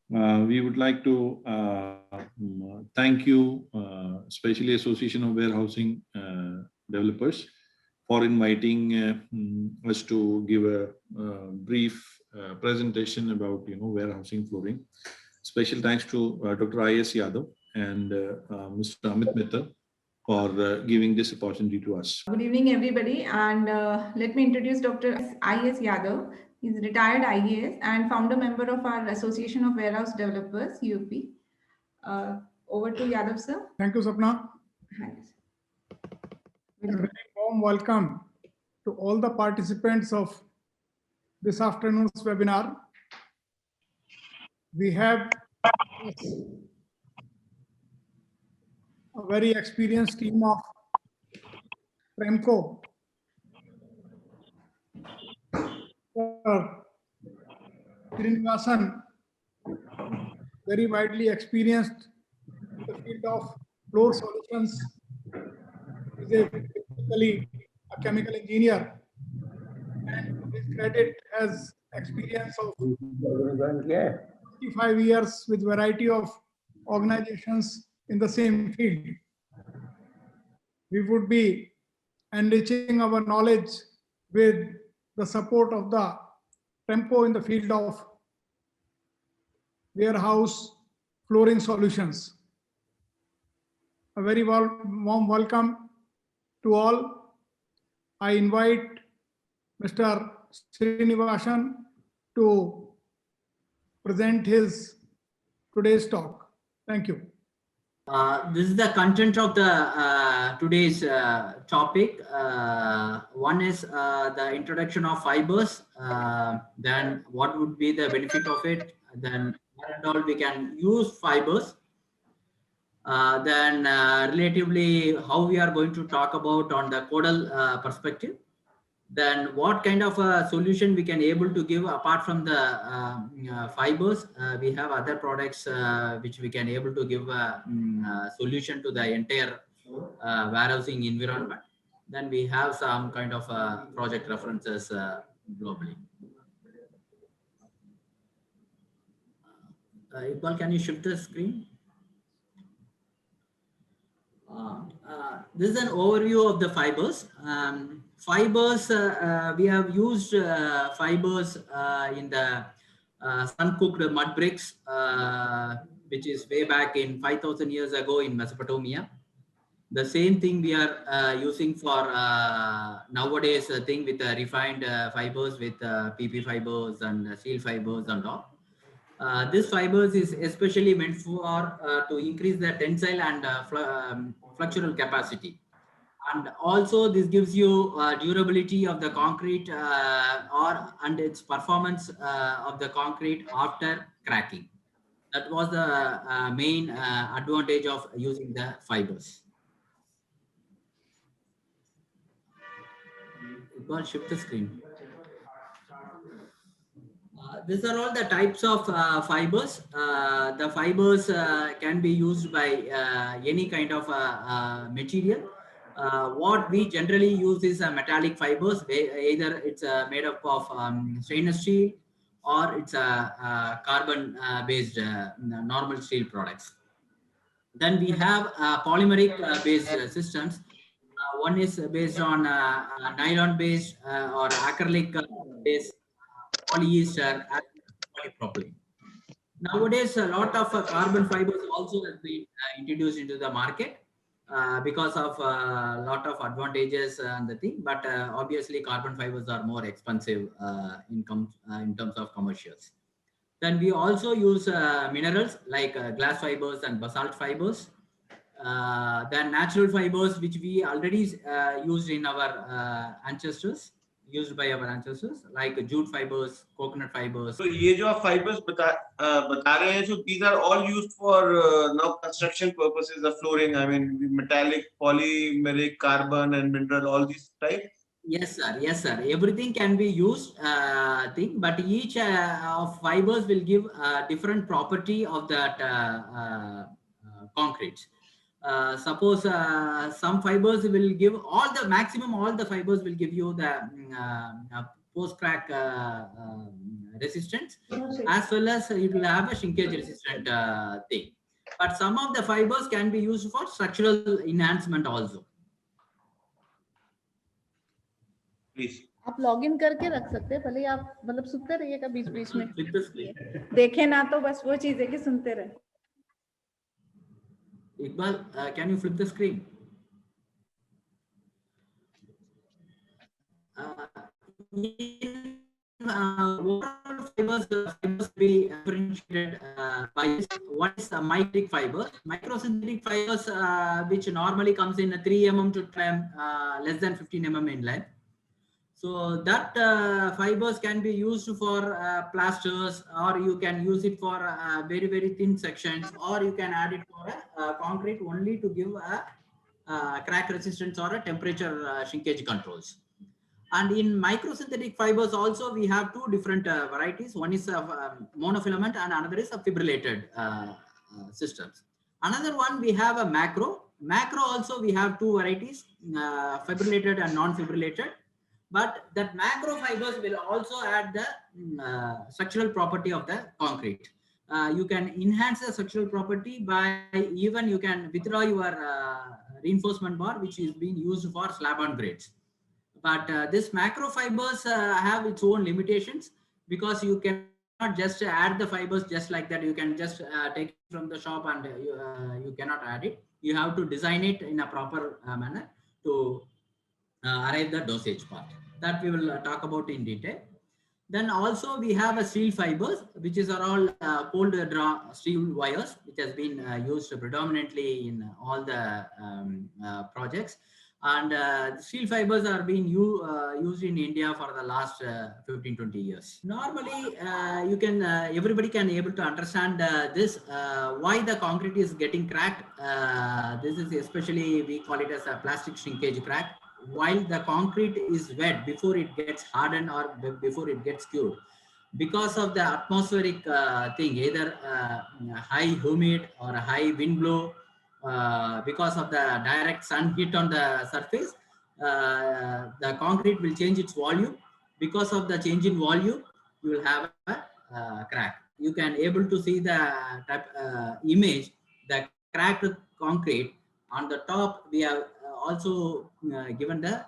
We would like to thank you, especially Association of Warehousing Developers, for inviting us to give a brief presentation about warehousing flooring. Special thanks to Dr. I.S. Yadav and Mr. Amit Mehta for giving this opportunity to us. Good evening, everybody, and let me introduce Dr. I.S. Yadav. He's a retired IAS and founder member of our Association of Warehouse Developers, UP. Over to Yadav, sir. Thank you, Sapna. Hi. A very warm welcome to all the participants of this afternoon's webinar. We have a very experienced team of Tremco, Srinivasan, very widely experienced in the field of floor solutions. He is basically a chemical engineer, and his credit has experience of 55 years with variety of organizations in the same field. We would be enriching our knowledge with the support of the Tremco in the field of warehouse flooring solutions. A very warm welcome to all. I invite Mr. Srinivasan to present his today's talk. Thank you. This is the content of the today's topic. One is the introduction of fibers, then what would be the benefit of it, then what and all we can use fibers, then relatively how we are going to talk about on the codal perspective, then what kind of a solution we can able to give apart from the fibers. We have other products which we can able to give a solution to the entire warehousing environment. Then we have some kind of project references globally. Iqbal, can you shift the screen? This is an overview of the fibers. Fibers, we have used fibers in the sun-cooked mud bricks, which is way back in 5,000 years ago in Mesopotamia. The same thing we are using for nowadays thing with refined fibers with PP fibers and steel fibers and all. This fibers is especially meant for to increase the tensile and flexural capacity, and also this gives you durability of the concrete and its performance of the concrete after cracking. That was the main advantage of using the fibers. Iqbal, shift the screen. These are all the types of fibers. The fibers can be used by any kind of material. What we generally use is metallic fibers. Either it's made up of stainless steel or it's carbon based normal steel products. Then we have polymeric based systems. One is based on nylon based or acrylic based polyester and polypropylene. Nowadays, a lot of carbon fibers also have been introduced into the market because of a lot of advantages and the thing. But obviously, carbon fibers are more expensive in terms of commercials. Then we also use minerals like glass fibers and basalt fibers. Then natural fibers, which we already used in our ancestors. Used by our ancestors, like jute fibers, coconut fibers. So, ये जो आप fibers बता रहे हैं, so these are all used for now construction purposes of flooring. I mean, metallic, polymeric, carbon, and mineral, all these types. Yes, sir. Yes, sir. Everything can be used thing, but each of fibers will give a different property of that concrete. Suppose some fibers will give all the fibers will give you the post-crack resistance, as well as it will have a shrinkage resistant thing. But some of the fibers can be used for structural enhancement also. Please. आप log in करके रख सकते हैं, भले ही आप मतलब सुनते रहिएगा बीच बीच में, Flip the screen. देखे ना तो बस वो चीज है कि सुनते रहे. Iqbal, can you flip the screen? Water fibers be differentiated by one is microtic fiber, microsynthetic fibers, which normally comes in a 3 mm to 10 less than 15 mm in length. So that fibers can be used for plasters, or you can use it for very, very thin sections, or you can add it for a concrete only to give a crack resistance or a temperature shrinkage controls. And in microsynthetic fibers also, we have two different varieties. One is monofilament and another is a fibrillated systems. Another one, we have a macro. Macro also, we have two varieties, fibrillated and non-fibrillated. But that macro fibers will also add the structural property of the concrete. You can enhance the structural property by even you can withdraw your reinforcement bar, which is being used for slab-on grades. But this macro fibers have its own limitations, because you cannot just add the fibers just like that. You can just take it from the shop and you cannot add it. You have to design it in a proper manner to arrive the dosage part. That we will talk about in detail. Then also we have a steel fibers, which is all cold draw steel wires, which has been used predominantly in all the projects. And steel fibers are being used in India for the last 15-20 years. Normally, you can everybody can able to understand this why the concrete is getting cracked. This is especially, we call it as a plastic shrinkage crack. While the concrete is wet before it gets hardened or before it gets cured, because of the atmospheric thing, either high humid or a high wind blow, because of the direct sun heat on the surface, the concrete will change its volume. Because of the change in volume, you will have a crack. You can able to see the type, image, the cracked concrete. On the top, we have also given the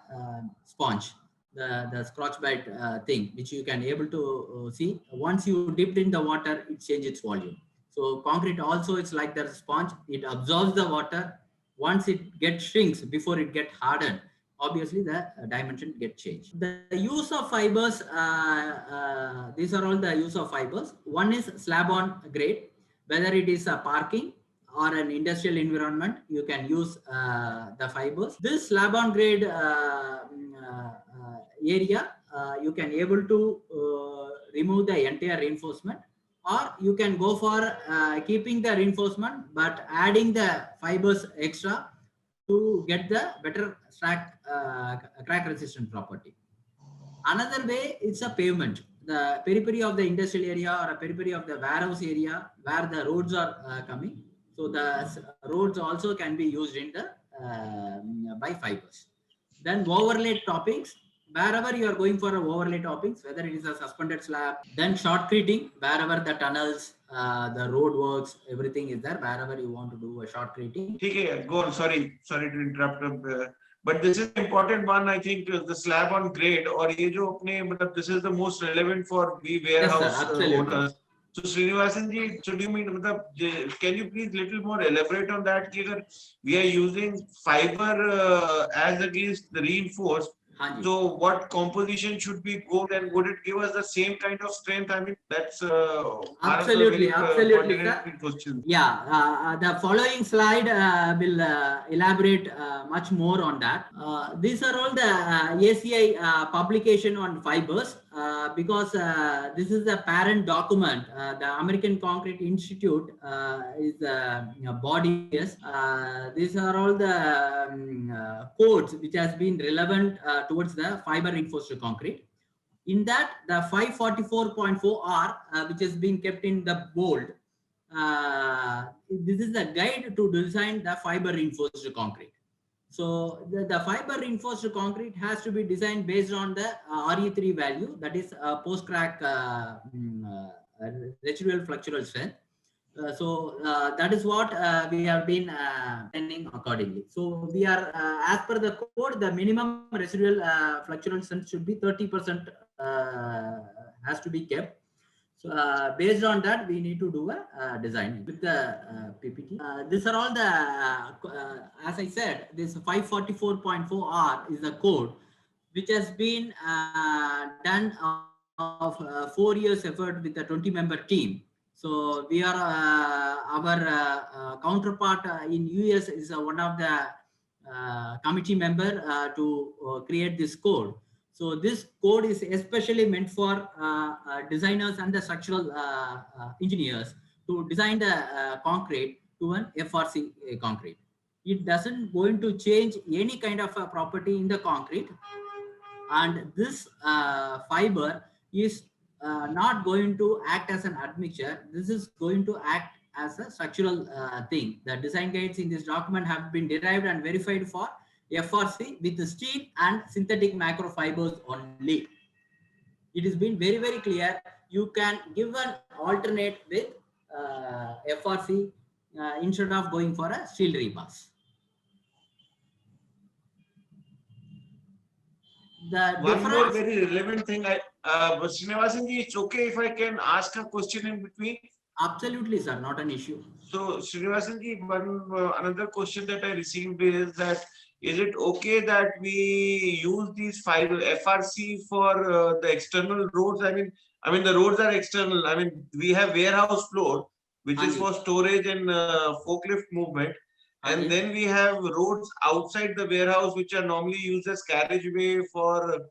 sponge, the scotch bite thing, which you can able to see. Once you dipped in the water, it changes its volume. So concrete also, it's like the sponge, it absorbs the water. Once it gets shrinks before it get hardened, obviously the dimension get changed. The use of fibers, these are all the use of fibers. One is slab-on grade, whether it is a parking or an industrial environment, you can use the fibers. This slab-on grade area, you can able to remove the entire reinforcement, or you can go for keeping the reinforcement but adding the fibers extra to get the better crack resistant property. Another way, it's a pavement. The periphery of the industrial area or a periphery of the warehouse area where the roads are coming. So the roads also can be used in the by fibers. Then overlay toppings. Wherever you are going for a overlay toppings, whether it is a suspended slab, then shotcreting, wherever the tunnels, the road works, everything is there, wherever you want to do a shotcreting. Okay, go on. Sorry to interrupt. But this is the important one, I think, the slab on grade, or ye jo apne, this is the most relevant for we warehouse owners. So Srinivasan ji, so do you mean, can you please little more elaborate on that? We are using fiber as against the reinforced. So what composition should we go, and would it give us the same kind of strength? I mean, that's absolutely. Question. Yeah, the following slide will elaborate much more on that. These are all the ACI publication on fibers, because this is the parent document. The American Concrete Institute is the body. These are all the codes which has been relevant towards the fiber reinforced concrete. In that, the 544.4R, which has been kept in the bold, this is the guide to design the fiber reinforced concrete. So the fiber reinforced concrete has to be designed based on the RE3 value, that is post-crack residual flexural strength. That is what we have been planning accordingly. So we are, as per the code, the minimum residual flexural strength should be 30% has to be kept. So based on that, we need to do a design with the PPT. These are all the, as I said, this 544.4R is the code which has been done of 4 years effort with a 20-member team. So we are, our counterpart in US is one of the committee member to create this code. So this code is especially meant for designers and the structural engineers to design the concrete to an FRC concrete. It doesn't going to change any kind of property in the concrete, and this fiber is not going to act as an admixture. This is going to act as a structural thing. The design guides in this document have been derived and verified for FRC with the steel and synthetic macrofibers only. It has been very, very clear. You can give an alternate with FRC instead of going for a steel rebars. One more very relevant thing, Srinivasan ji, it's okay if I can ask a question in between? Absolutely, sir, not an issue. So, Srinivasan ji, another question that I received is that, is it okay that we use these FRC for the external roads? I mean, the roads are external. I mean, we have warehouse floor, which is for storage and forklift movement. And then we have roads outside the warehouse, which are normally used as carriageway for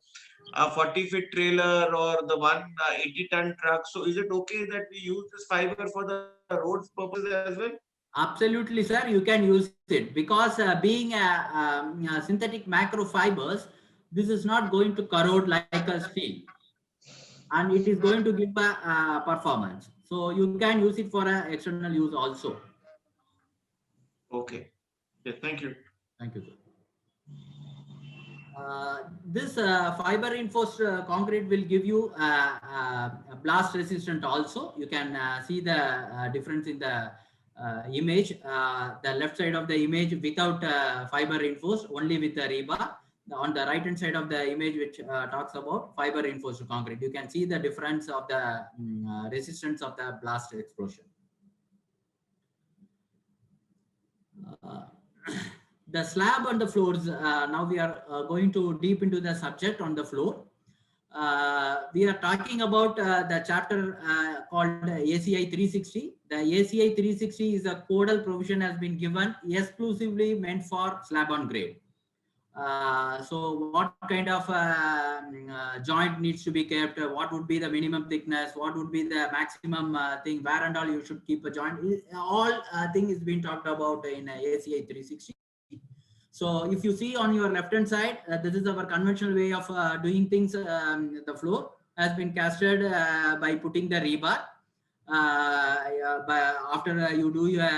a 40-foot trailer or the 80-ton truck. So is it okay that we use this fiber for the roads purpose as well? Absolutely, sir. You can use it because being synthetic macrofibers, this is not going to corrode like a steel, and it is going to give a performance. So you can use it for external use also. Okay. Yeah, thank you. Thank you, sir. This fiber reinforced concrete will give you blast resistant also. You can see the difference in the image. The left side of the image without fiber reinforced, only with the rebar. On the right hand side of the image, which talks about fiber reinforced concrete, you can see the difference of the resistance of the blast explosion. The slab on the floors, now we are going to deep into the subject on the floor. We are talking about the chapter called ACI 360. The ACI 360 is a codal provision has been given exclusively meant for slab on grade. So what kind of joint needs to be kept, what would be the minimum thickness, what would be the maximum thing, where and all you should keep a joint, all thing is being talked about in ACI 360. So if you see on your left hand side, this is our conventional way of doing things. The floor has been casted by putting the rebar. After you do your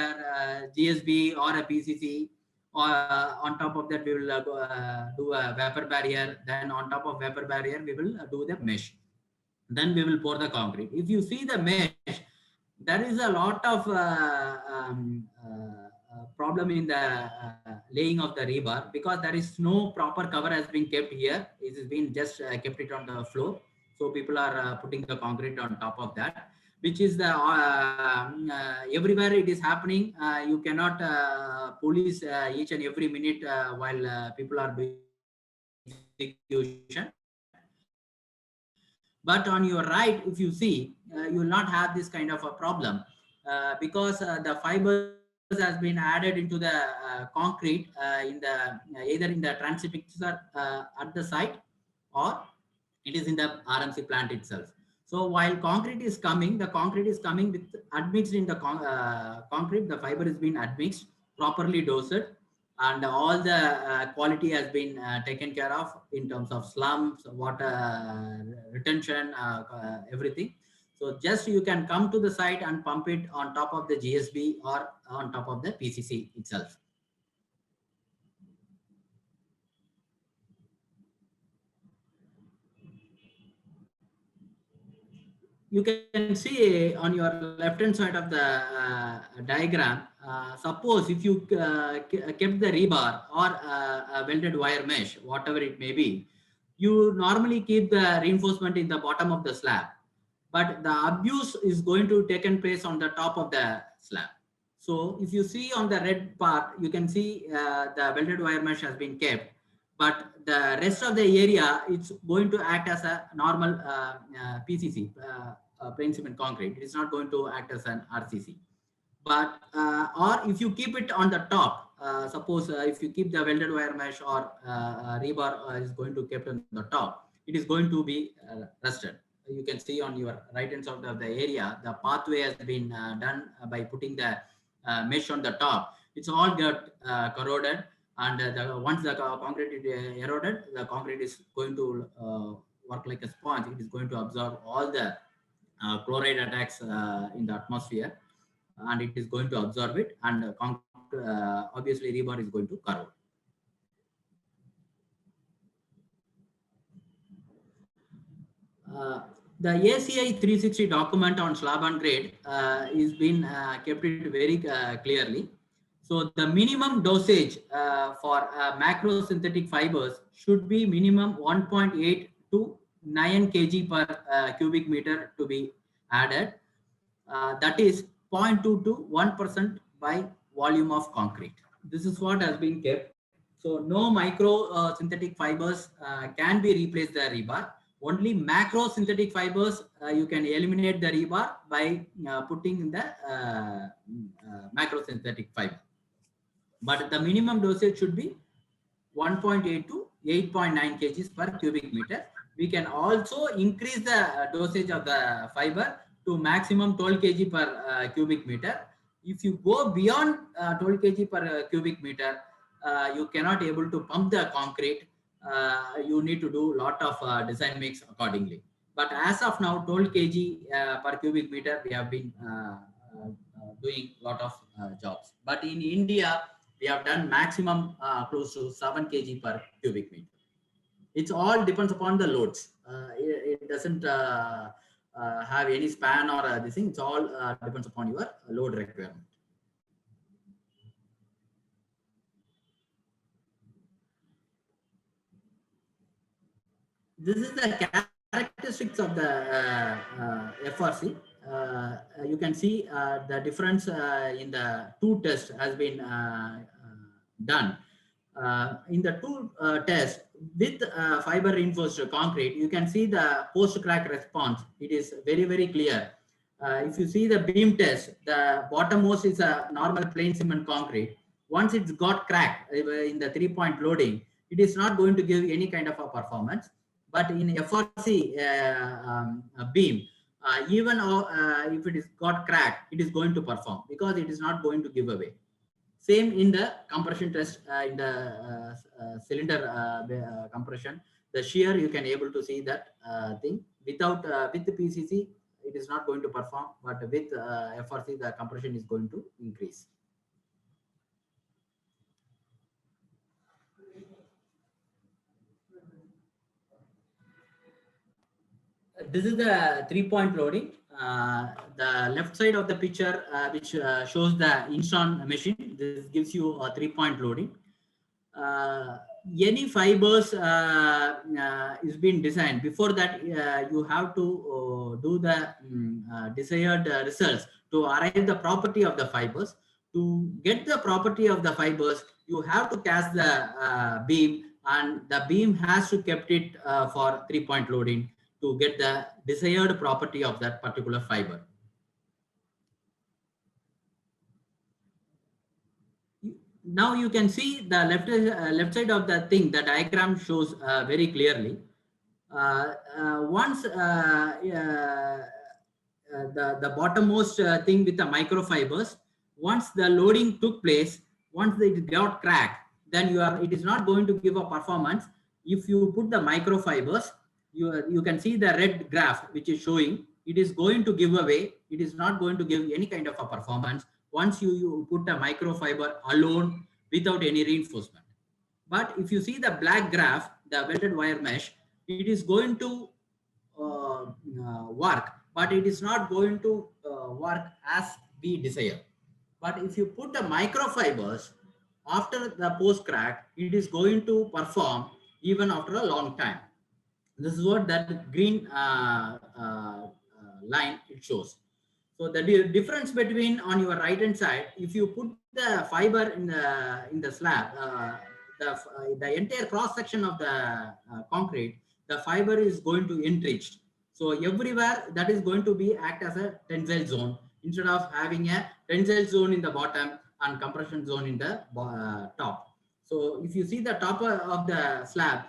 GSB or a PCC, or on top of that we will do a vapor barrier. Then on top of vapor barrier we will do the mesh. Then we will pour the concrete. If you see the mesh, there is a lot of problem in the laying of the rebar because there is no proper cover has been kept here. It has been just kept it on the floor. So people are putting the concrete on top of that, which is the everywhere it is happening. You cannot police each and every minute while people are doing execution. But on your right, if you see, you will not have this kind of a problem because the fibers has been added into the concrete in the either in the transit mixer at the site or it is in the RMC plant itself. So while concrete is coming, the concrete is coming with admixed in the concrete. The fiber is being admixed, properly dosed, and all the quality has been taken care of in terms of slumps, water retention, everything. So just you can come to the site and pump it on top of the GSB or on top of the PCC itself. you can see on your left hand side of the diagram, suppose if you kept the rebar or a welded wire mesh, whatever it may be, you normally keep the reinforcement in the bottom of the slab, but the abuse is going to taken place on the top of the slab. So if you see on the red part, you can see the welded wire mesh has been kept, but the rest of the area, it's going to act as a normal PCC, plain cement concrete. It is not going to act as an RCC. But or if you keep it on the top, suppose if you keep the welded wire mesh or rebar is going to kept on the top, it is going to be rusted. You can see on your right hand side of the area, the pathway has been done by putting the mesh on the top. It's all got corroded, and once the concrete is eroded, the concrete is going to work like a sponge. It is going to absorb all the chloride attacks in the atmosphere, and it is going to absorb it, and obviously rebar is going to corrode. The ACI 360 document on slab and grade is been kept it very clearly. So the minimum dosage for macro synthetic fibers should be minimum 1.8 to 9 kg per cubic meter to be added. That is 0.2 to 1% by volume of concrete. This is what has been kept. So no micro synthetic fibers can be replaced the rebar. Only macro synthetic fibers, you can eliminate the rebar by putting in the macro synthetic fiber. But the minimum dosage should be 1.8 to 8.9 kg per cubic meter. We can also increase the dosage of the fiber to maximum 12 kg per cubic meter. If you go beyond 12 kg per cubic meter, you cannot able to pump the concrete. You need to do a lot of design mix accordingly. But as of now, 12 kg per cubic meter, we have been doing a lot of jobs. But in India, we have done maximum close to 7 kg per cubic meter. It's all depends upon the loads. It doesn't have any span or this thing. It's all depends upon your load requirement. This is the characteristics of the FRC. You can see the difference in the two tests has been done. In the two tests with fiber reinforced concrete, you can see the post-crack response. It is very, very clear. If you see the beam test, the bottommost is a normal plain cement concrete. Once it's got cracked in the 3-point loading, it is not going to give any kind of a performance. But in FRC beam, even if it is got cracked, it is going to perform because it is not going to give away. Same in the compression test in the cylinder compression. The shear, you can able to see that thing. Without with the PCC, it is not going to perform, but with FRC, the compression is going to increase. This is the 3-point loading. The left side of the picture, which shows the Instron machine, this gives you a 3-point loading. Any fibers is being designed. Before that, you have to do the desired results to arrive the property of the fibers. To get the property of the fibers, you have to cast the beam, and the beam has to kept it for 3-point loading to get the desired property of that particular fiber. Now you can see the left side of the thing, the diagram shows very clearly. Once the bottommost thing with the microfibers, once the loading took place, once it got cracked, then it is not going to give a performance. If you put the microfibers, you can see the red graph which is showing it is going to give away. It is not going to give any kind of a performance once you put a microfiber alone without any reinforcement. But if you see the black graph, the welded wire mesh, it is going to work but it is not going to work as we desire. But if you put the microfibers after the post crack, it is going to perform even after a long time. This is what that green line it shows. So the difference between on your right hand side, if you put the fiber in the slab, the entire cross section of the concrete, the fiber is going to enriched. So everywhere that is going to be act as a tensile zone instead of having a tensile zone in the bottom and compression zone in the top. So if you see the top of the slab,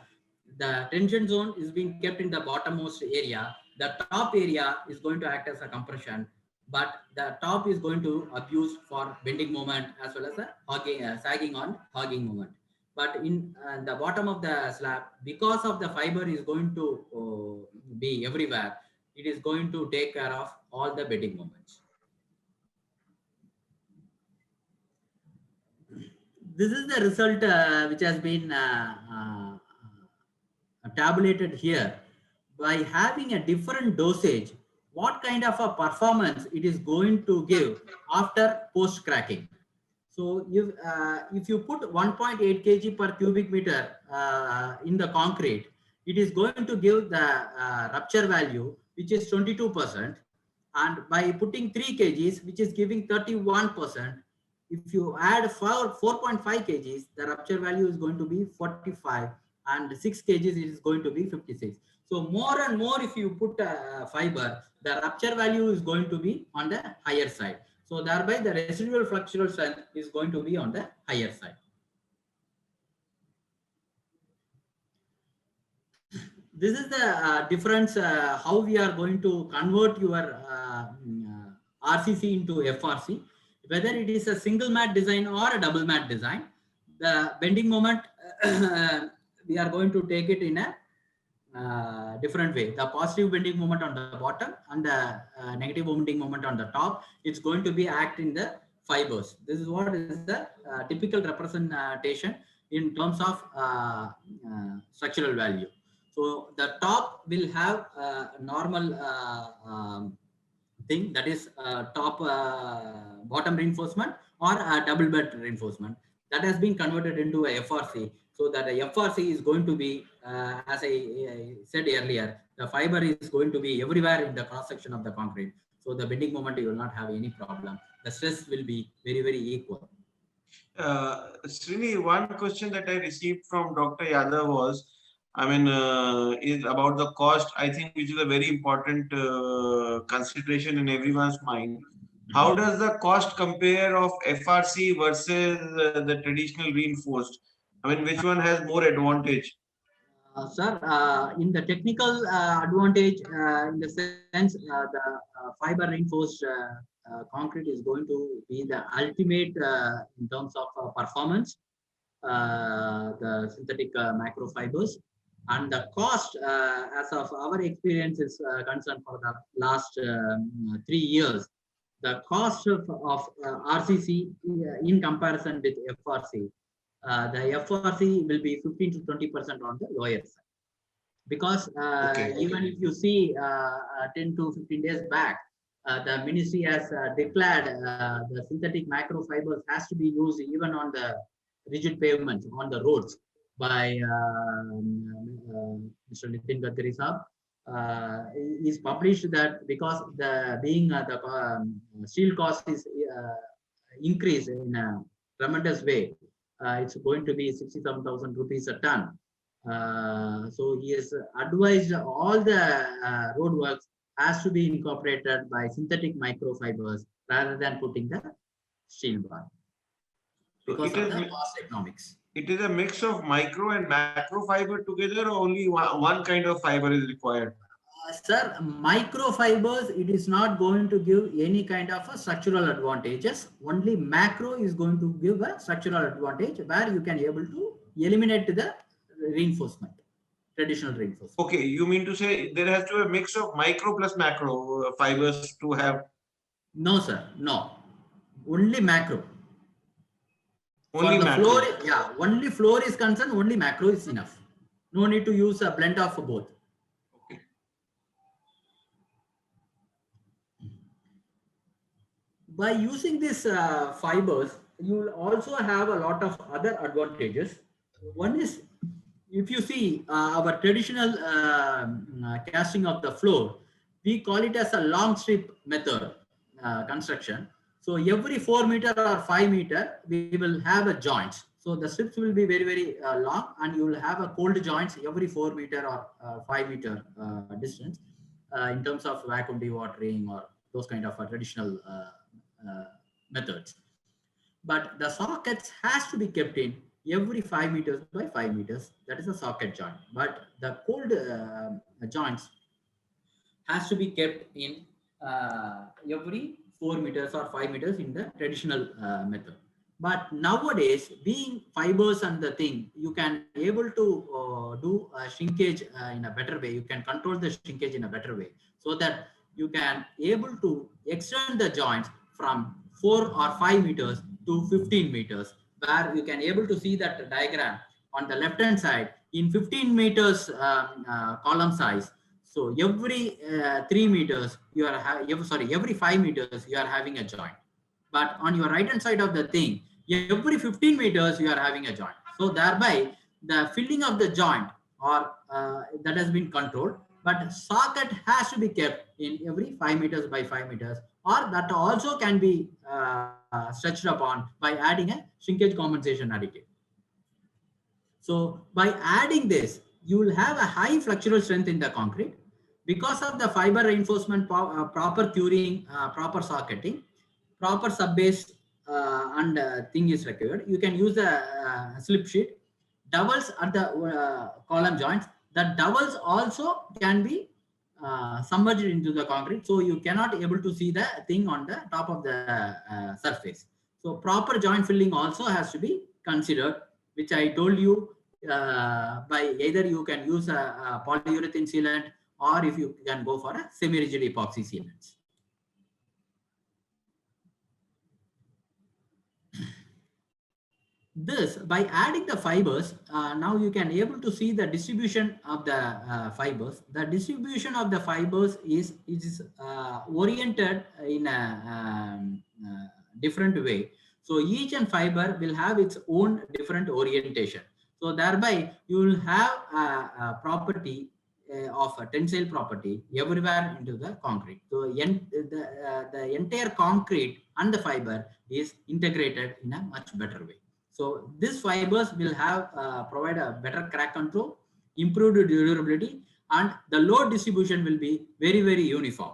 the tension zone is being kept in the bottommost area. The top area is going to act as a compression, but the top is going to abuse for bending moment as well as a sagging on hogging moment. But in the bottom of the slab, because of the fiber is going to be everywhere, it is going to take care of all the bending moments. This is the result which has been tabulated here. By having a different dosage, what kind of a performance it is going to give after post cracking. So if you put 1.8 kg per cubic meter in the concrete, it is going to give the rupture value, which is 22%. And by putting 3 kgs, which is giving 31%, if you add 4.5 kgs, the rupture value is going to be 45, and 6 kgs is going to be 56. So more and more, if you put fiber, the rupture value is going to be on the higher side. So thereby the residual flexural strength is going to be on the higher side. This is the difference, how we are going to convert your RCC into FRC. Whether it is a single mat design or a double mat design, the bending moment, we are going to take it in a different way. The positive bending moment on the bottom and the negative bending moment on the top, it's going to be act in the fibers. This is what is the typical representation in terms of structural value. So the top will have a normal thing, that is top bottom reinforcement or a double bed reinforcement, that has been converted into a FRC. So that the FRC is going to be, as I said earlier, the fiber is going to be everywhere in the cross section of the concrete. So the bending moment, you will not have any problem. The stress will be very, very equal. Srini, one question that I received from Dr. Yadav was, I mean, is about the cost, I think, which is a very important consideration in everyone's mind. How does the cost compare of FRC versus the traditional reinforced? I mean, which one has more advantage? Sir, in the technical advantage, in the sense, the fiber reinforced concrete is going to be the ultimate in terms of performance, the synthetic microfibers. And the cost, as of our experience is concerned for the last 3 years, the cost of RCC in comparison with FRC, the FRC will be 15 to 20% on the lower side. Because even if you see 10 to 15 days back, the ministry has declared the synthetic microfibers has to be used even on the rigid pavements on the roads by Mr. Nitin Gadkari Saab. Is published that because the steel cost is increased in a tremendous way, it's going to be 67,000 rupees a ton. So he has advised all the road works has to be incorporated by synthetic microfibers rather than putting the steel bar because of the cost economics. It is a mix of micro and macro fiber together, or only one kind of fiber is required? Sir, microfibers, it is not going to give any kind of a structural advantages. Only macro is going to give a structural advantage where you can able to eliminate the reinforcement, traditional reinforcement. Okay, you mean to say there has to be a mix of micro plus macro fibers to have? No, sir, no. Only macro. Only for the macro. floor, yeah, only floor is concerned, only macro is enough. No need to use a blend of both. Okay. by using these fibers, you will also have a lot of other advantages. One is, if you see our traditional casting of the floor, we call it as a long strip method construction. So every 4 meter or 5 meter, we will have a joints. So the strips will be very, very long, and you will have a cold joints every 4 meter or 5 meter distance in terms of vacuum dewatering or those kind of traditional methods. But the sockets has to be kept in every 5 meters by 5 meters. That is a socket joint. But the cold joints has to be kept in every 4 meters or 5 meters in the traditional method. But nowadays, being fibers and the thing, you can able to do shrinkage in a better way. You can control the shrinkage in a better way, so that you can able to extend the joints from 4 or 5 meters to 15 meters, where you can able to see that diagram on the left hand side in 15 meters column size. So every 3 meters, you are every 5 meters, you are having a joint. But on your right hand side of the thing, every 15 meters, you are having a joint. So thereby, the filling of the joint or that has been controlled, but socket has to be kept in every 5 meters by 5 meters, or that also can be stretched upon by adding a shrinkage compensation additive. So by adding this, you will have a high flexural strength in the concrete because of the fiber reinforcement, proper curing, proper socketing, proper subbase and thing is required. You can use the slip sheet, dowels at the column joints. The dowels also can be submerged into the concrete, so you cannot able to see the thing on the top of the surface. So proper joint filling also has to be considered, which I told you. By either you can use a polyurethane sealant, or if you can go for a semi-rigid epoxy sealants. This, by adding the fibers, now you can able to see the distribution of the fibers. The distribution of the fibers is oriented in a different way. So each and fiber will have its own different orientation. So thereby you will have a property of a tensile property everywhere into the concrete. So the entire concrete and the fiber is integrated in a much better way. So these fibers will have provide a better crack control, improved durability, and the load distribution will be very, very uniform.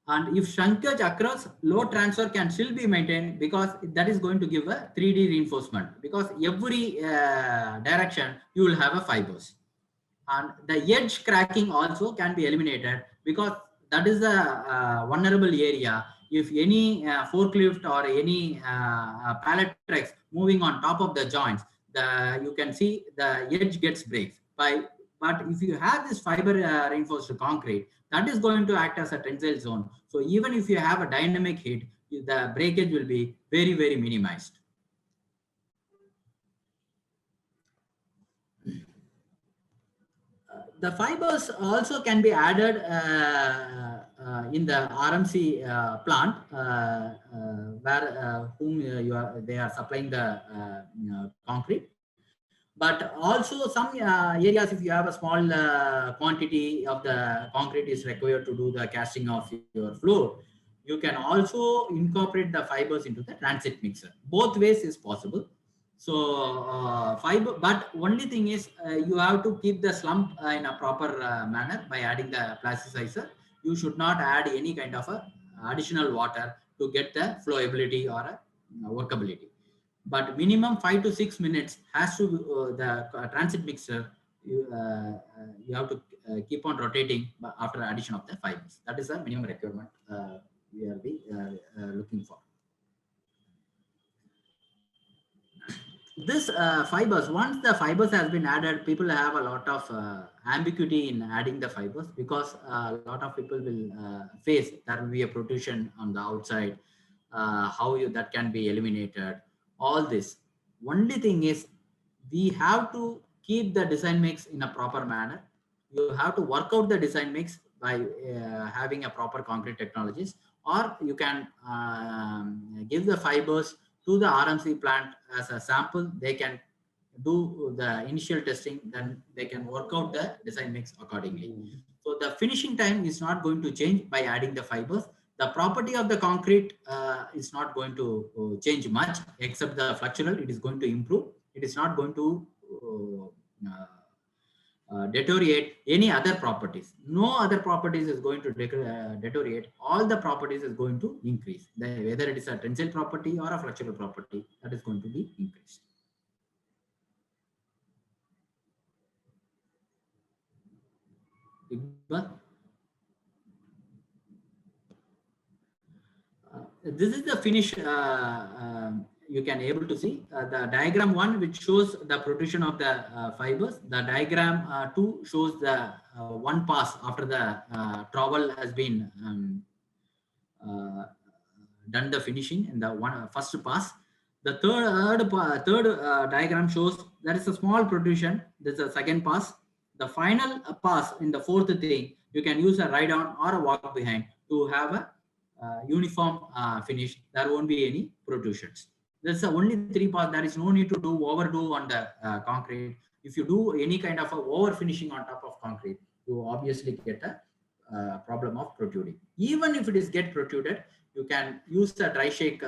And if shrinkage occurs, load transfer can still be maintained, because that is going to give a 3D reinforcement, because every direction you will have a fibers. And the edge cracking also can be eliminated, because that is a vulnerable area. If any forklift or any pallet tracks moving on top of the joints, you can see the edge gets breaks. But if you have this fiber reinforced concrete, that is going to act as a tensile zone. So even if you have a dynamic hit, the breakage will be very, very minimized. The fibers also can be added in the RMC plant, where they are supplying the concrete. But also some areas, if you have a small quantity of the concrete is required to do the casting of your floor, you can also incorporate the fibers into the transit mixer. Both ways is possible. So fiber, but only thing is you have to keep the slump in a proper manner by adding the plasticizer. You should not add any kind of additional water to get the flowability or workability. But minimum 5 to 6 minutes has to the transit mixer. You have to keep on rotating after addition of the fibers. That is a minimum requirement we are looking for. This fibers, once the fibers has been added, people have a lot of ambiguity in adding the fibers, because a lot of people will face there will be a protrusion on the outside, how that can be eliminated. All this, only thing is we have to keep the design mix in a proper manner. You have to work out the design mix by having a proper concrete technologies. or you can give the fibers to the RMC plant as a sample. They can do the initial testing, then they can work out the design mix accordingly. So the finishing time is not going to change by adding the fibers. The property of the concrete is not going to change much, except the flexural. It is going to improve. It is not going to deteriorate any other properties. No other properties is going to deteriorate. All the properties is going to increase. Whether it is a tensile property or a flexural property, that is going to be increased. This is the finish. You can able to see the diagram 1, which shows the protrusion of the fibers. The diagram 2 shows the one pass after the trowel has been done the finishing in the first pass. The third diagram shows there is a small protrusion. This is a second pass. The final pass in the fourth thing, you can use a ride on or a walk behind to have a uniform finish. There won't be any protrusions. There's only 3 parts. There is no need to overdo on the concrete. If you do any kind of over finishing on top of concrete, you obviously get a problem of protruding. Even if it is get protruded, you can use the dry shake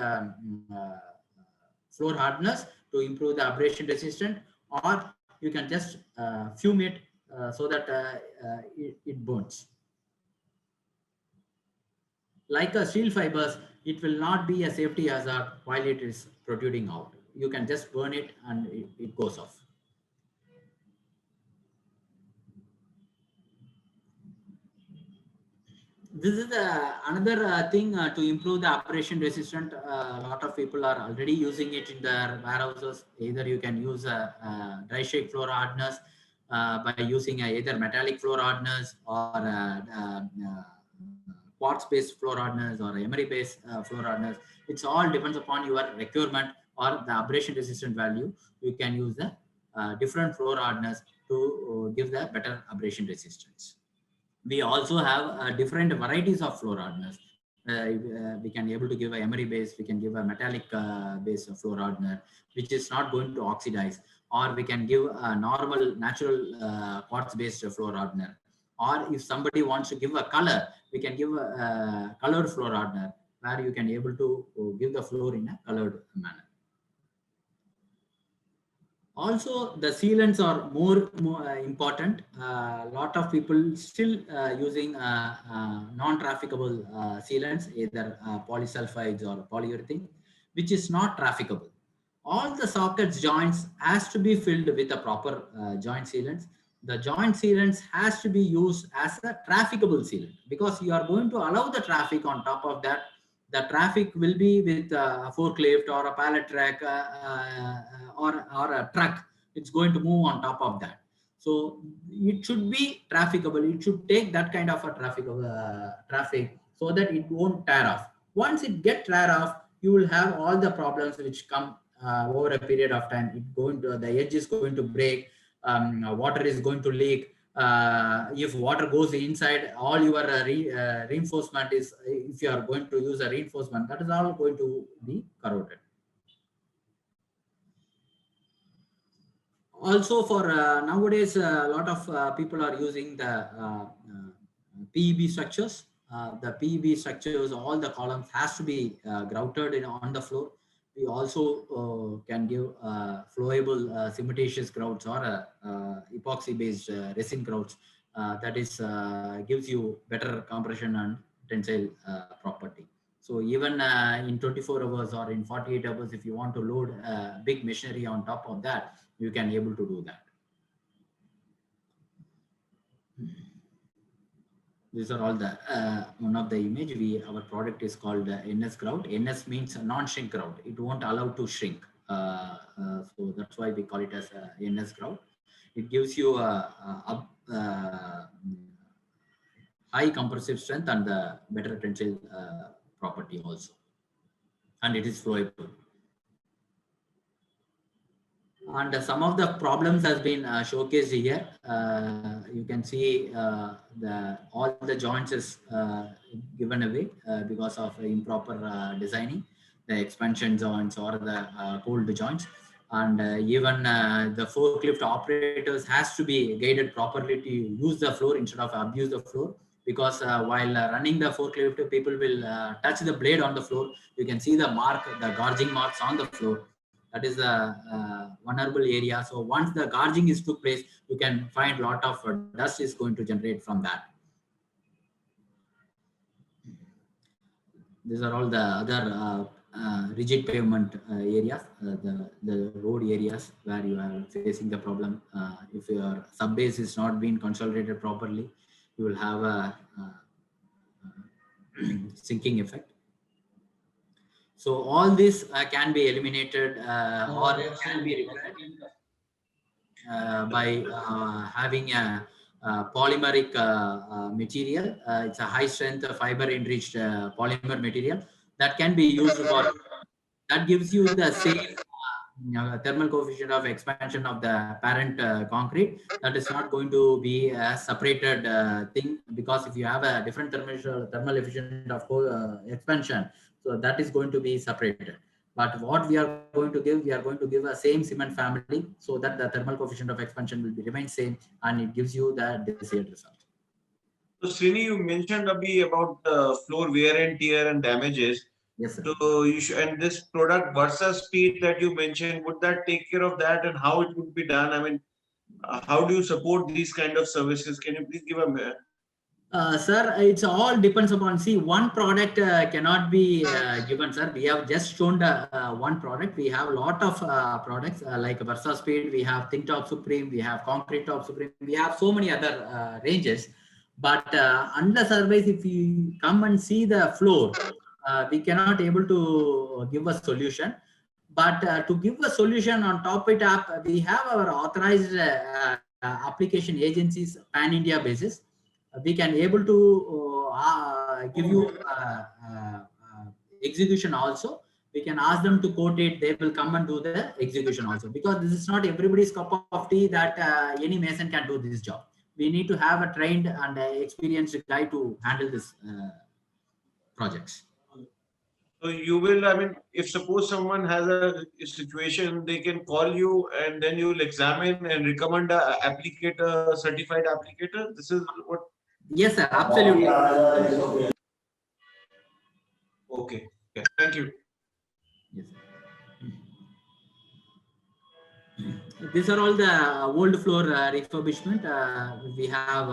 floor hardness to improve the abrasion resistance, or you can just fume it so that it burns. Like a steel fibers, it will not be a safety hazard while it is protruding out. You can just burn it and it goes off. This is another thing to improve the abrasion resistance. A lot of people are already using it in their warehouses. Either you can use a dry shake floor hardness by using either metallic floor hardness or quartz-based floor hardness or emery-based floor hardness. It's all depends upon your requirement or the abrasion resistant value. You can use the different floor hardness to give the better abrasion resistance. We also have different varieties of floor hardness. We can able to give a emery base, we can give a metallic base of floor hardener, which is not going to oxidize, or we can give a normal natural quartz based floor hardener. Or if somebody wants to give a color, we can give a colored floor hardener where you can able to give the floor in a colored manner. Also, the sealants are more important. A lot of people still using non-trafficable sealants, either polysulfides or polyurethane, which is not trafficable. All the sockets joints has to be filled with a proper joint sealants. The joint sealants has to be used as a trafficable sealant, because you are going to allow the traffic on top of that. The traffic will be with a forklift or a pallet truck or a truck. It's going to move on top of that. So it should be trafficable. It should take that kind of a traffic so that it won't tear off. Once it gets tear off, you will have all the problems which come over a period of time. The edge is going to break. Water is going to leak. If water goes inside, all your reinforcement is, if you are going to use a reinforcement, that is all going to be corroded. Also, for nowadays, a lot of people are using the PEB structures. The PEB structures, all the columns has to be grouted on the floor. We also can give flowable cementitious grouts or epoxy-based resin grouts. That is gives you better compression and tensile property. So even in 24 hours or in 48 hours, if you want to load big machinery on top of that, you can able to do that. These are all the one of the image. Our product is called NS grout. NS means non-shrink grout. It won't allow to shrink. So that's why we call it as NS grout. It gives you a high compressive strength and the better tensile property also. And it is flowable. And some of the problems has been showcased here. You can see all the joints is given away because of improper designing, the expansion joints or the cold joints. And even the forklift operators has to be guided properly to use the floor instead of abuse the floor, because while running the forklift, people will touch the blade on the floor. You can see the gorging marks on the floor. That is the vulnerable area. So once the gorging is took place, you can find a lot of dust is going to generate from that. These are all the other rigid pavement areas, the road areas where you are facing the problem. If your sub base is not being consolidated properly, you will have a sinking effect. So all this can be eliminated or can be repaired by having a polymeric material. It's a high strength fiber enriched polymer material that can be used for, that gives you the same thermal coefficient of expansion of the parent concrete. That is not going to be a separated thing, because if you have a different thermal efficient of expansion, so that is going to be separated. But what we are going to give, we are going to give a same cement family, so that the thermal coefficient of expansion will be remain same, and it gives you the desired result. So Srini, you mentioned about the floor wear and tear and damages. Yes, sir. So you should, and this product VersaSpeed that you mentioned, would that take care of that, and how it would be done? I mean, how do you support these kind of services? Can you please give a sir, it's all depends upon, see, one product cannot be given, sir. We have just shown the one product. We have a lot of products like VersaSpeed, we have Thin Top Supreme, we have Concrete Top Supreme, we have so many other ranges. But unless otherwise, if you come and see the floor, we cannot able to give a solution. But to give a solution on top it up, we have our authorized application agencies pan-India basis. We can able to give you execution also. We can ask them to quote it. They will come and do the execution also, because this is not everybody's cup of tea that any mason can do this job. We need to have a trained and experienced guy to handle this projects. So you will, I mean, if suppose someone has a situation, they can call you and then you will examine and recommend a applicator, certified applicator. This is what. Yes, sir. Absolutely. Okay. Okay. Thank you. Yes, sir. These are all the old floor refurbishment. We have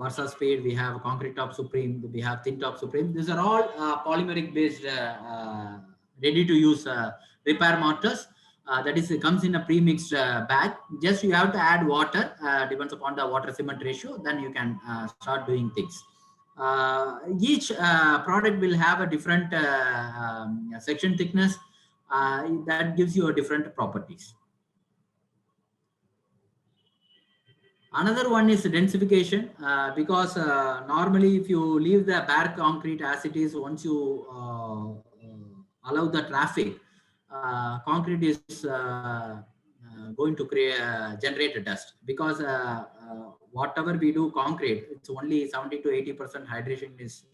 VersaSpeed, we have Concrete Top Supreme, we have Thin Top Supreme. These are all polymeric based, ready to use repair mortars. That is, it comes in a pre-mixed bag. Just you have to add water, depends upon the water cement ratio, then you can start doing things. Each product will have a different section thickness that gives you a different properties. Another one is densification, because normally if you leave the bare concrete as it is, once you allow the traffic, concrete is going to generate a dust, because whatever we do concrete, it's only 70 to 80% hydration is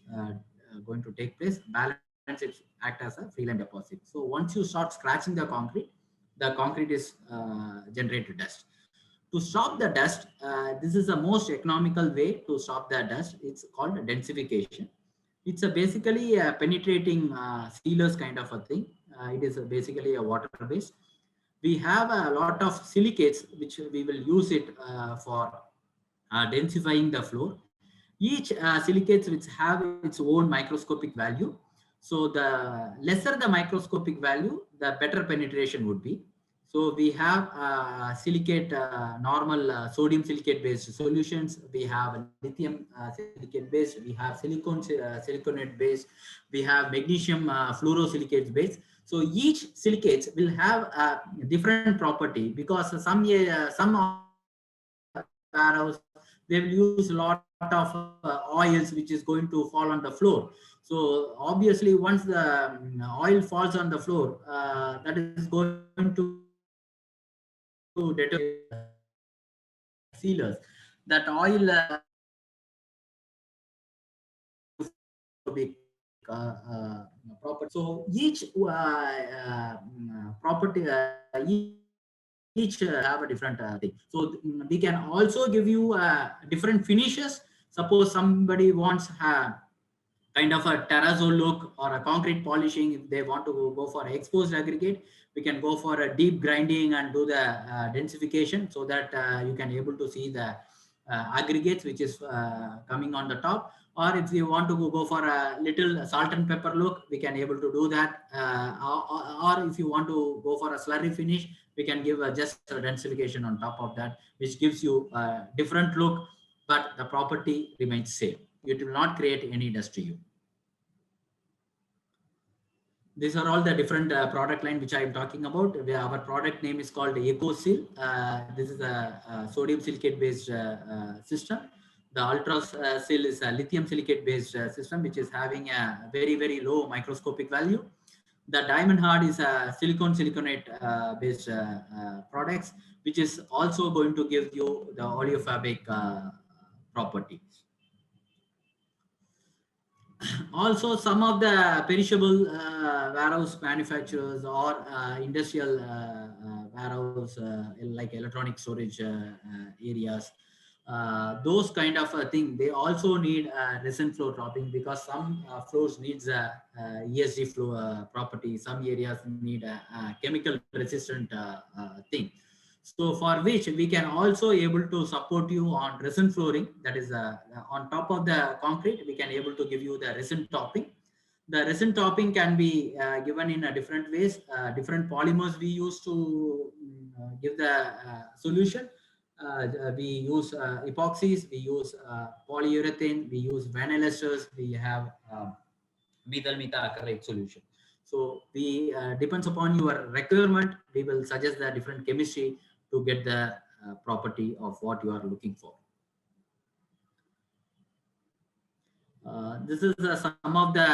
going to take place. Balance it act as a freelance deposit. So once you start scratching the concrete is generated dust. To stop the dust, this is the most economical way to stop the dust. It's called densification. It's basically a penetrating sealers kind of a thing. It is basically a water based. We have a lot of silicates which we will use it for densifying the floor. Each silicates which have its own microscopic value. So the lesser the microscopic value, the better penetration would be. So we have silicate, normal sodium silicate based solutions. We have lithium silicate based. We have siliconate based. We have magnesium fluorosilicates based. So each silicates will have a different property, because some warehouse they will use a lot of oils which is going to fall on the floor. So obviously once the oil falls on the floor, that is going to sealers. That oil be property. So each property, each have a different thing. So we can also give you different finishes. Suppose somebody wants kind of a terrazzo look or a concrete polishing. If they want to go for exposed aggregate, we can go for a deep grinding and do the densification, so that you can able to see the aggregates which is coming on the top. Or if you want to go for a little salt and pepper look, we can able to do that. Or if you want to go for a slurry finish, we can give just a densification on top of that, which gives you a different look, but the property remains same. It will not create any dust to you. These are all the different product line which I am talking about. Our product name is called EcoSeal. This is a sodium silicate based system. The Ultra Seal is a lithium silicate based system, which is having a very, very low microscopic value. The Diamond Hard is a siliconate based products, which is also going to give you the oleofabric property. Also, some of the perishable warehouse manufacturers or industrial warehouse like electronic storage areas, those kind of thing, they also need resin floor dropping, because some floors needs ESD flow property. Some areas need a chemical resistant thing. So for which we can also able to support you on resin flooring. That is on top of the concrete, we can able to give you the resin topping. The resin topping can be given in a different ways. Different polymers we use to give the solution. We use epoxies, we use polyurethane, we use vinyl esters, we have methyl methacrylate solution. So we depends upon your requirement, we will suggest the different chemistry to get the property of what you are looking for. This is some of the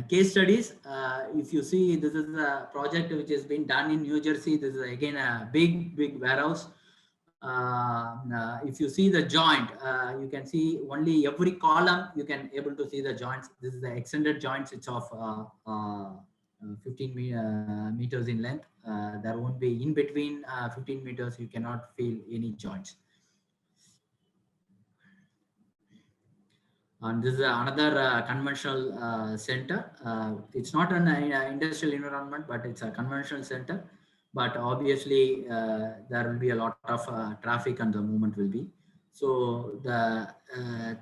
case studies. If you see, this is a project which has been done in New Jersey. This is again a big warehouse. If you see the joint, you can see only every column, you can able to see the joints. This is the extended joints. It's of 15 meters in length. There won't be in between 15 meters, you cannot feel any joints. And this is another conventional center. It's not an industrial environment, but it's a conventional center. But obviously, there will be a lot of traffic and the movement will be. So the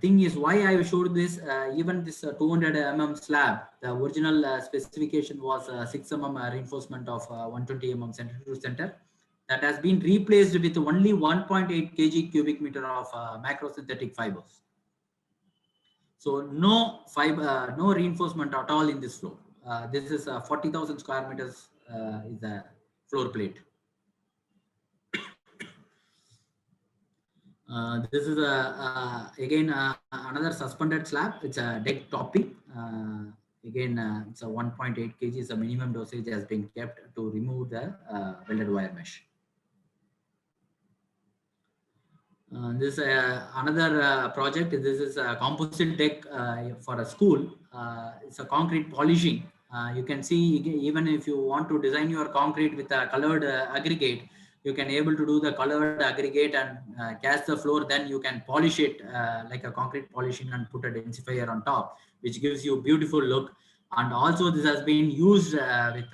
thing is, why I showed this, even this 200 mm slab, the original specification was 6 mm reinforcement of 120 mm center to center. That has been replaced with only 1.8 kg cubic meter of macrosynthetic fibers. So no fiber, no reinforcement at all in this floor. This is 40,000 square meters is the floor plate. This is again another suspended slab. It's a deck topping. Again, it's a 1.8 kg. is a minimum dosage has been kept to remove the welded wire mesh. This is another project. This is a composite deck for a school. It's a concrete polishing. You can see, even if you want to design your concrete with a colored aggregate, you can able to do the colored aggregate and cast the floor. Then you can polish it like a concrete polishing and put a densifier on top, which gives you a beautiful look. And also this has been used with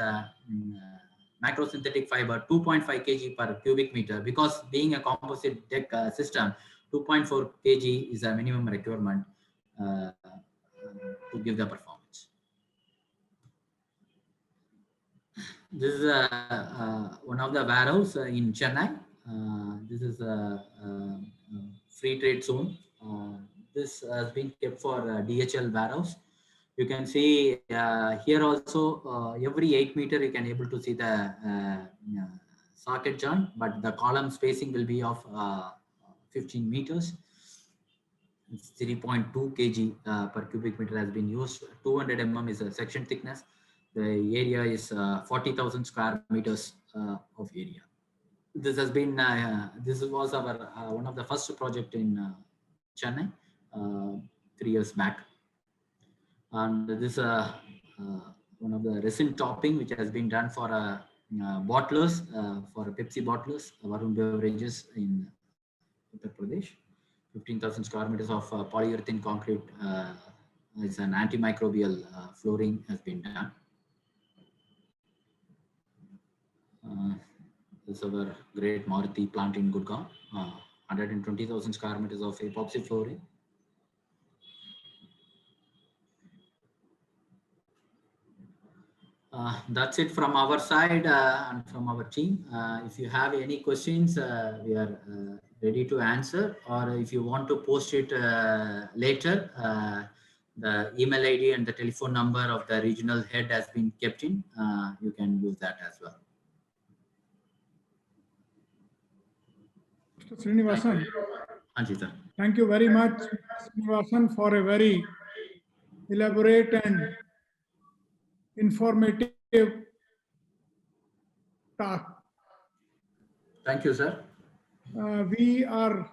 macrosynthetic fiber 2.5 kg per cubic meter, because being a composite deck system, 2.4 kg is a minimum requirement to give the performance. This is one of the warehouse in Chennai. This is a free trade zone. This has been kept for DHL warehouse. You can see here also every 8 meter you can able to see the socket joint, but the column spacing will be of 15 meters. It's 3.2 kg per cubic meter has been used. 200 mm is a section thickness. The area is 40,000 square meters of area. this has been this was our one of the first project in Chennai 3 years back, and this one of the recent topping which has been done for bottlers, for Pepsi bottlers, Varun Beverages in Uttar Pradesh. 15,000 square meters of polyurethane concrete as an antimicrobial flooring has been done. This is our great Maruti plant in Gurgaon. 120,000 square meters of epoxy flooring. That's it from our side and from our team. If you have any questions, we are ready to answer, or if you want to post it later, the email ID and the telephone number of the regional head has been kept in. You can use that as well. Mr. Srinivasan, Anji, sir. thank you very much, Srinivasan, for a very elaborate and informative talk. Thank you, sir. We are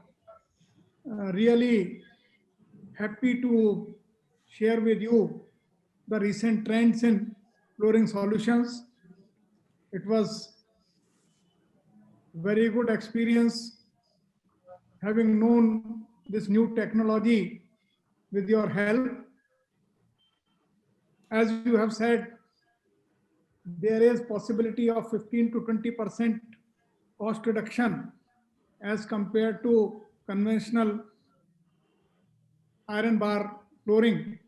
really happy to share with you the recent trends in flooring solutions. It was very good experience having known this new technology with your help. As you have said, there is possibility of 15 to 20% cost reduction as compared to conventional iron bar flooring.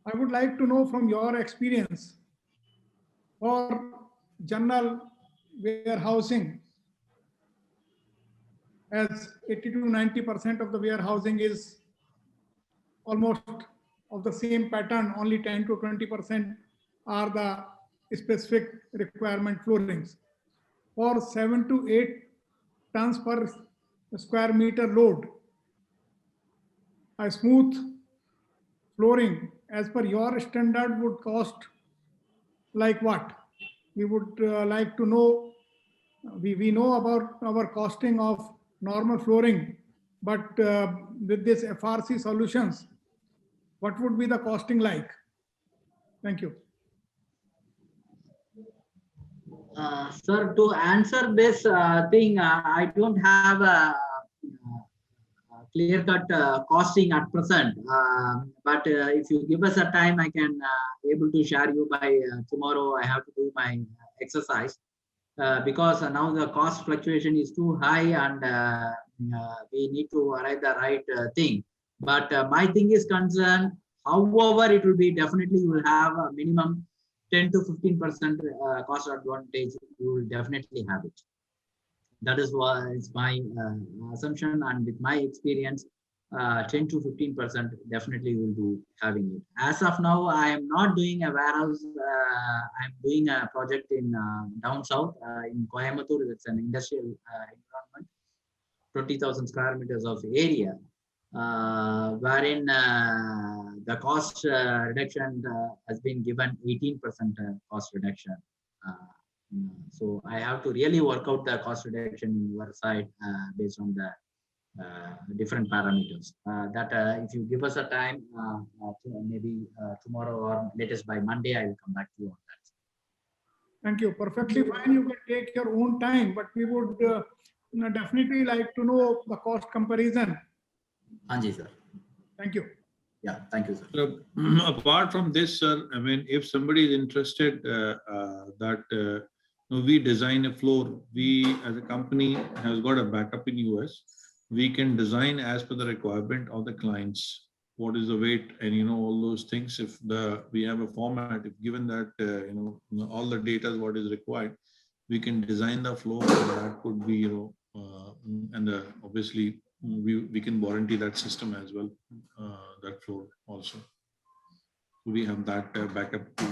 I would like to know from your experience, for general warehousing, as 80 to 90% of the warehousing is almost of the same pattern, only 10 to 20% are the specific requirement floorings. For 7 to 8 tons per square meter load, a smooth flooring as per your standard would cost like what? We would like to know. We know about our costing of normal flooring, but with this FRC solutions, what would be the costing like? Thank you. Sir, to answer this thing, I don't have a clear-cut costing at present. But if you give us a time, I can able to share you by tomorrow. I have to do my exercise because now the cost fluctuation is too high, and we need to arrive the right thing. But my thing is concerned. However, it will be definitely you will have a minimum 10 to 15% cost advantage. You will definitely have it. That is why it's my assumption, and with my experience, 10 to 15% definitely will be having it. As of now, I am not doing a warehouse. I'm doing a project in down south in Coimbatore. It's an industrial environment, 20,000 square meters of area, wherein the cost reduction has been given 18% cost reduction. So I have to really work out the cost reduction in your side based on the different parameters. That if you give us a time, maybe tomorrow or latest by Monday, I will come back to you on that. Thank you. Perfectly fine. You can take your own time, but we would definitely like to know the cost comparison. Anji, sir. Thank you. Yeah, thank you, sir. So, apart from this, sir, I mean, if somebody is interested that we design a floor, we as a company has got a backup in US. We can design as per the requirement of the clients. What is the weight and all those things. If we have a format, if given that all the data is what is required, we can design the floor. And that could be and obviously we can warranty that system as well, that floor also. We have that backup too.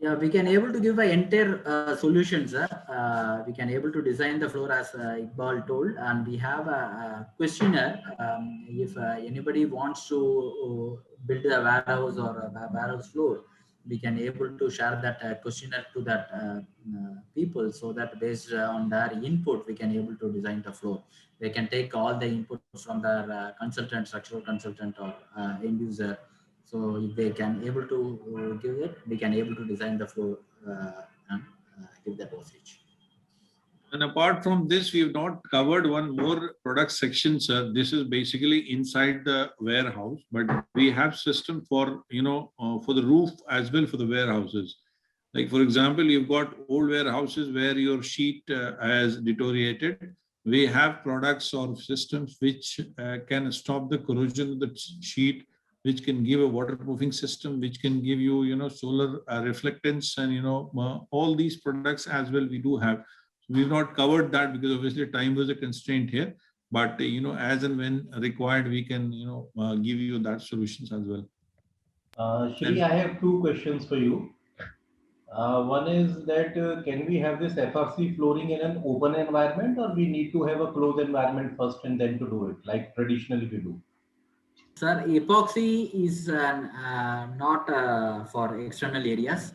Yeah, we can able to give an entire solution, sir. We can able to design the floor as Iqbal told, and we have a questionnaire. If anybody wants to build a warehouse or a warehouse floor, we can able to share that questionnaire to that people, so that based on their input, we can able to design the floor. They can take all the input from their consultant, structural consultant, or end user. So if they can able to give it, we can able to design the floor and give that dosage. And apart from this, we've not covered one more product section, sir. This is basically inside the warehouse, but we have system for, for the roof as well for the warehouses. Like, for example, you've got old warehouses where your sheet has deteriorated. We have products or systems which can stop the corrosion of the sheet, which can give a waterproofing system, which can give you, solar reflectance, and, all these products as well we do have. We've not covered that because obviously time was a constraint here, but as and when required, we can give you that solutions as well. Shri, I have two questions for you. One is that can we have this FRC flooring in an open environment, or we need to have a closed environment first and then to do it, like traditionally we do? Sir, epoxy is not for external areas.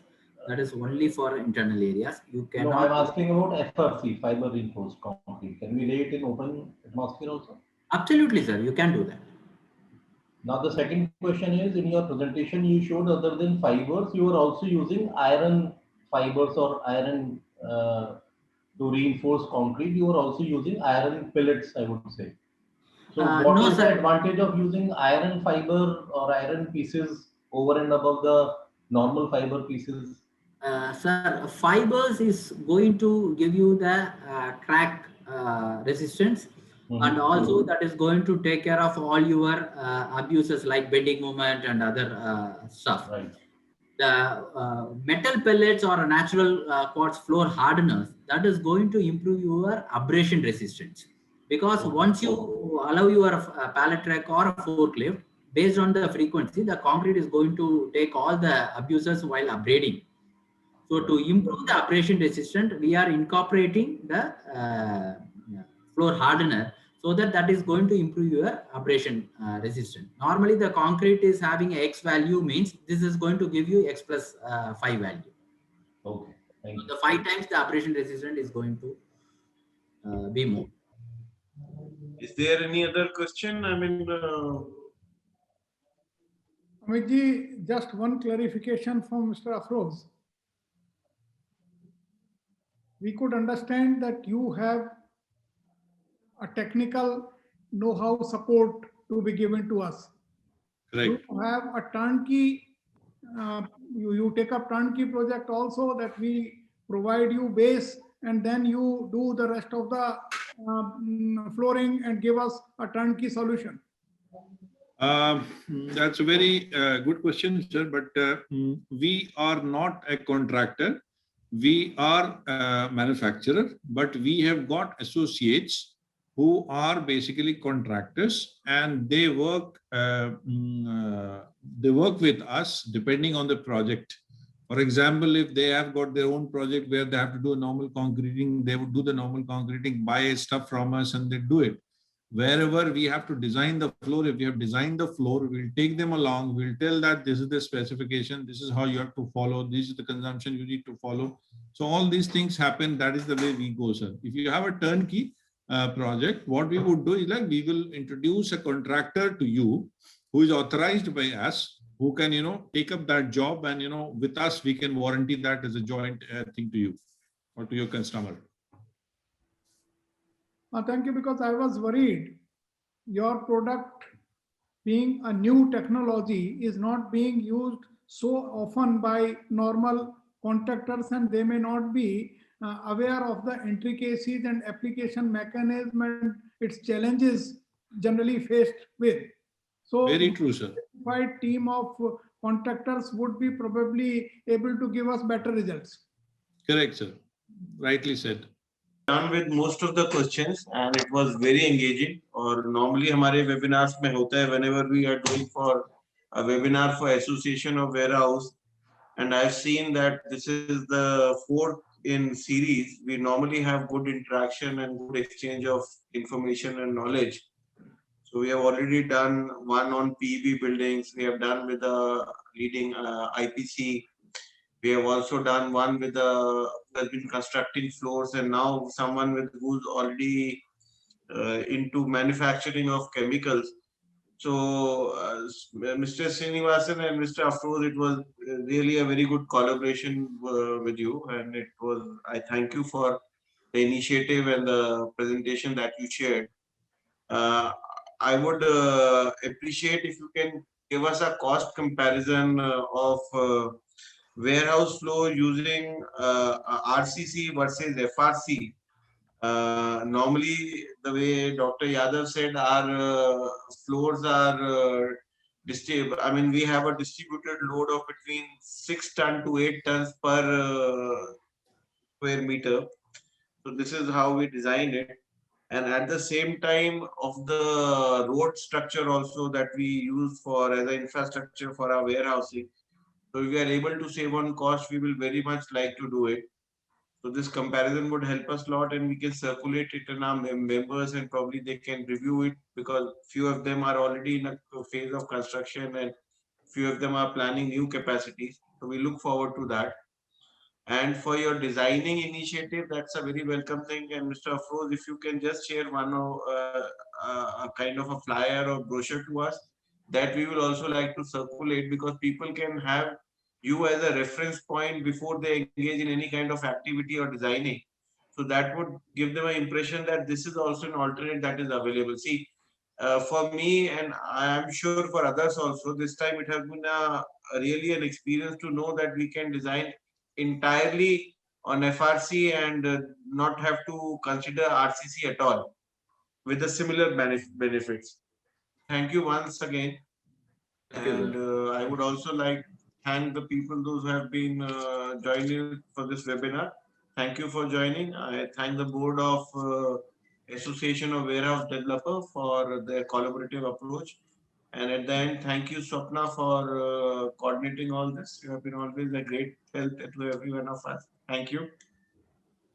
That is only for internal areas. You cannot. No, I'm asking about FRC, fiber reinforced concrete. Can we lay it in open atmosphere also? Absolutely, sir. You can do that. Now the second question is, in your presentation you showed other than fibers, you are also using iron fibers or iron to reinforce concrete. You are also using iron pellets, I would say. So what is the advantage of using iron fiber or iron pieces over and above the normal fiber pieces? Sir, fibers is going to give you the crack resistance, and also that is going to take care of all your abuses like bending moment and other stuff. Right. The metal pellets or natural quartz floor hardeners, that is going to improve your abrasion resistance, because once you allow your pallet rack or a forklift, based on the frequency, the concrete is going to take all the abuses while abrading. So to improve the abrasion resistance, we are incorporating the floor hardener, so that is going to improve your abrasion resistance. Normally the concrete is having X value, means this is going to give you X plus 5 value. Okay, thank you. So the 5 times the abrasion resistance is going to be more. Is there any other question? I mean, Amitji, just one clarification from Mr. Afroz. We could understand that you have a technical know-how support to be given to us. Right. You have a turnkey, you take up turnkey project also, that we provide you base and then you do the rest of the flooring and give us a turnkey solution. That's a very good question, sir, but we are not a contractor. We are a manufacturer, but we have got associates who are basically contractors, and they work with us depending on the project. For example, if they have got their own project where they have to do a normal concreting, they would do the normal concreting, buy stuff from us, and they do it. Wherever we have to design the floor, if we have designed the floor, we'll take them along. We'll tell that this is the specification, this is how you have to follow, this is the consumption you need to follow. So all these things happen. That is the way we go, sir. If you have a turnkey project, what we would do is like we will introduce a contractor to you who is authorized by us, who can take up that job, and with us we can warranty that as a joint thing to you or to your customer. Thank you, because I was worried your product, being a new technology, is not being used so often by normal contractors, and they may not be aware of the intricacies and application mechanism and its challenges generally faced with. So very true, sir. A team of contractors would be probably able to give us better results. Correct, sir. Rightly said. Done with most of the questions, and it was very engaging. Or normally हमारे webinars में होता है, whenever we are doing for a webinar for Association of Warehouse, and I've seen that this is the 4th in series. We normally have good interaction and good exchange of information and knowledge. So we have already done one on PEB buildings. We have done with a leading IPC We have also done one with has been constructing floors, and now someone who's already into manufacturing of chemicals. So, Mr. Srinivasan and Mr. Afroz, it was really a very good collaboration with you, and I thank you for the initiative and the presentation that you shared. I would appreciate if you can give us a cost comparison of warehouse flow using RCC versus FRC. Normally, the way Dr. Yadav said, our floors are we have a distributed load of between 6 ton to 8 tons per square meter. So this is how we designed it. And at the same time of the road structure also that we use for as an infrastructure for our warehousing. So if we are able to save on cost, we will very much like to do it. So this comparison would help us a lot, and we can circulate it in our members, and probably they can review it, because few of them are already in a phase of construction and few of them are planning new capacities. So we look forward to that. And for your designing initiative, that's a very welcome thing. And Mr. Afroz, if you can just share one a kind of a flyer or brochure to us, that we will also like to circulate, because people can have you as a reference point before they engage in any kind of activity or designing. So that would give them an impression that this is also an alternate that is available. See, for me, and I am sure for others also, this time it has been really an experience to know that we can design entirely on FRC and not have to consider RCC at all, with the similar benefits. Thank you once again. And I would also like to thank the people, those who have been joining for this webinar. Thank you for joining. I thank the board of Association of Warehouse Developer for their collaborative approach. And at the end, thank you, Swapna, for coordinating all this. You have been always a great help to every one of us. Thank you.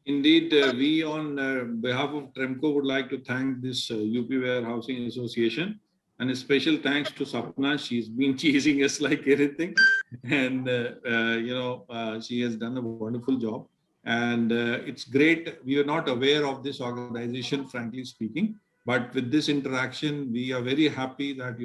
Indeed, we on behalf of Tremco would like to thank this UP Warehousing Association, and a special thanks to Sapna. She's been chasing us like anything, and she has done a wonderful job. And it's great. We are not aware of this organization, frankly speaking, but with this interaction, we are very happy that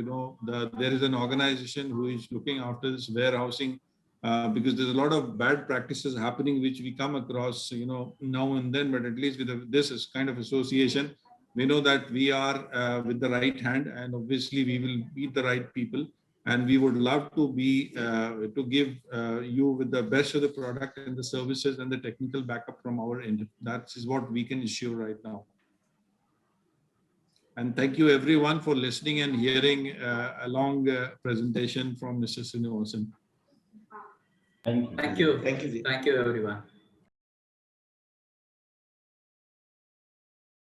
there is an organization who is looking after this warehousing. Because there's a lot of bad practices happening which we come across now and then, but at least with this is kind of association, we know that we are with the right hand, and obviously we will meet the right people, and we would love to be to give you with the best of the product and the services and the technical backup from our end. That is what we can issue right now. And thank you everyone for listening and hearing a long presentation from Mr. Srinivasan. Thank you. Thank you. Thank you. Thank you, everyone.